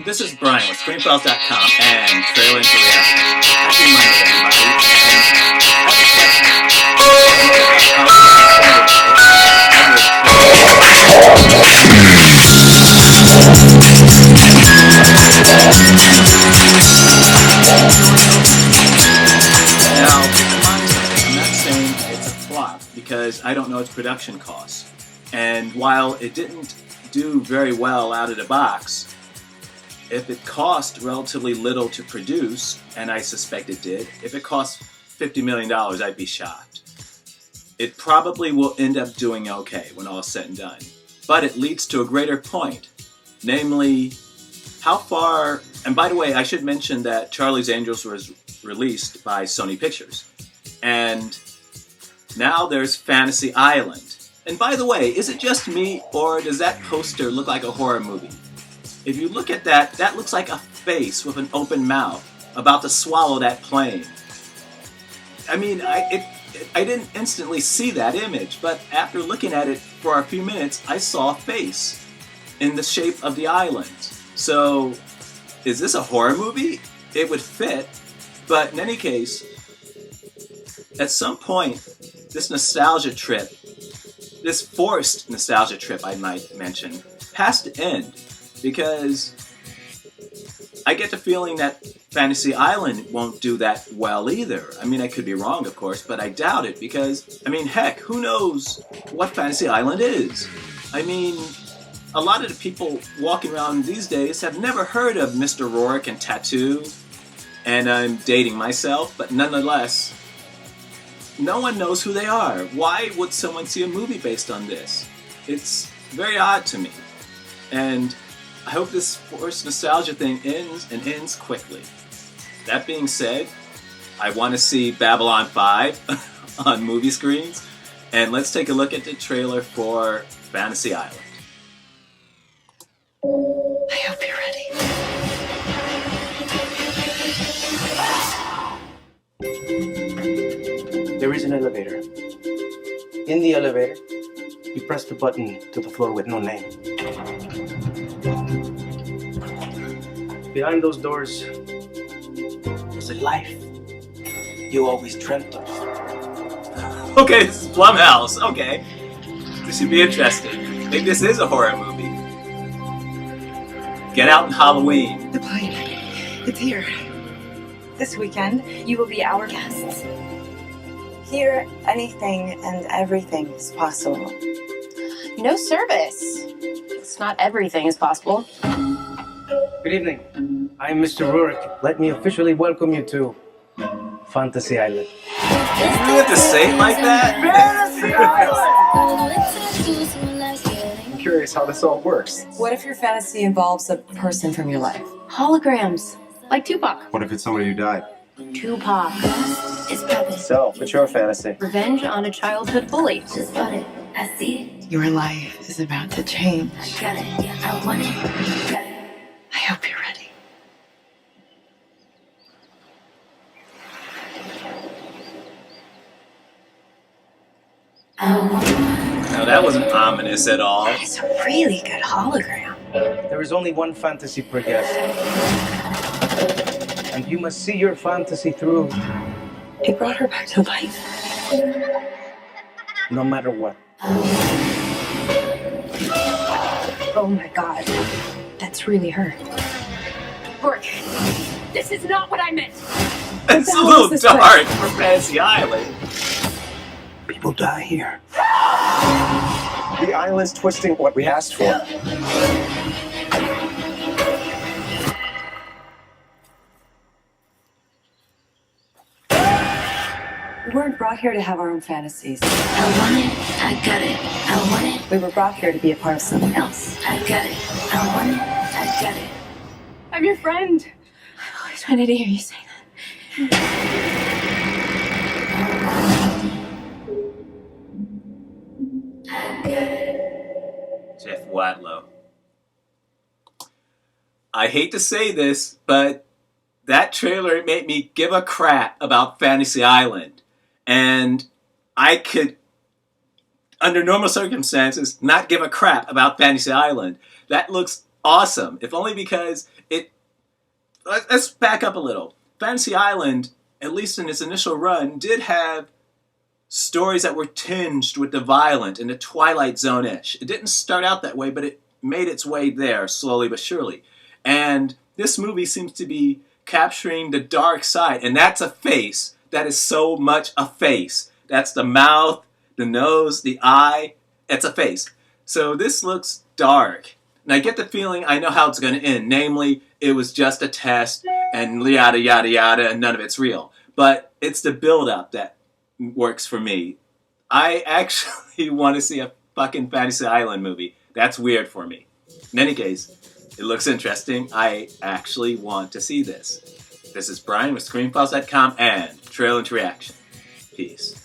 This is Brian with ScreenFiles.com and Trailer into Reality. Happy Monday, Now, I'm not saying it's a flop because I don't know its production costs. And while it didn't do very well out of the box, if it cost relatively little to produce, and I suspect it did, if it cost $50 million, I'd be shocked. It probably will end up doing okay when all is said and done. But it leads to a greater point, namely, how far, and by the way, I should mention that Charlie's Angels was released by Sony Pictures. And now there's Fantasy Island. And by the way, is it just me, or does that poster look like a horror movie? If you look at that, that looks like a face with an open mouth about to swallow that plane. I mean, I didn't instantly see that image, but after looking at it for a few minutes, I saw a face in the shape of the island. So, is this a horror movie? It would fit, but in any case, at some point, this nostalgia trip, this forced nostalgia trip, I might mention, has to end. Because I get the feeling that Fantasy Island won't do that well either. I mean, I could be wrong, of course, but I doubt it because, I mean, heck, who knows what Fantasy Island is? I mean, a lot of the people walking around these days have never heard of Mr. Roarke and Tattoo, and I'm dating myself, but nonetheless, no one knows who they are. Why would someone see a movie based on this? It's very odd to me. And I hope this forced nostalgia thing ends quickly. That being said, I want to see Babylon 5 on movie screens, and let's take a look at the trailer for Fantasy Island. I hope you're ready. There is an elevator. In the elevator, you press the button to the floor with no name. Behind those doors is a life you always dreamt of. Okay, this is Blumhouse. Okay. This should be interesting. Maybe this is a horror movie. Get Out in Halloween. The plane. It's here. This weekend, you will be our guests. Here, anything and everything is possible. No service. It's not everything is possible. Good evening. I'm Mr. Roarke. Let me officially welcome you to Fantasy Island. You really have to say it like that? I'm curious how this all works. What if your fantasy involves a person from your life? Holograms. Like Tupac. What if it's somebody who died? Tupac. So, what's your fantasy? Revenge on a childhood bully. Just got it. I see it. Your life is about to change. I got it. I want it. Got it. I hope you're ready. No, that wasn't ominous at all. It's a really good hologram. There is only one fantasy per guest. And you must see your fantasy through, It brought her back to life. no matter what. Oh my god. That's really her. Roarke, this is not what I meant. It's a hell little is this dark for Fantasy Island. People die here. The island's twisting what we asked for. We weren't brought here to have our own fantasies. I want it. I got it. I want it. We were brought here to be a part of something else. I got it. I want it. I got it. I'm your friend. I always wanted to hear you say that. Jeff Wadlow. I hate to say this, but that trailer made me give a crap about Fantasy Island. And I could, under normal circumstances, not give a crap about Fantasy Island. That looks awesome, if only because it... Let's back up a little. Fantasy Island, at least in its initial run, did have stories that were tinged with the violent and the Twilight Zone-ish. It didn't start out that way, but it made its way there, slowly but surely. And this movie seems to be capturing the dark side, and that's a face. That is so much a face. That's the mouth, the nose, the eye. It's a face. So this looks dark. And I get the feeling I know how it's going to end. Namely, it was just a test, and yada, yada, yada, and none of it's real. But it's the build-up that works for me. I actually want to see a fucking Fantasy Island movie. That's weird for me. In any case, it looks interesting. I actually want to see this. This is Brian with ScreenFiles.com and Trail into Reaction. Peace.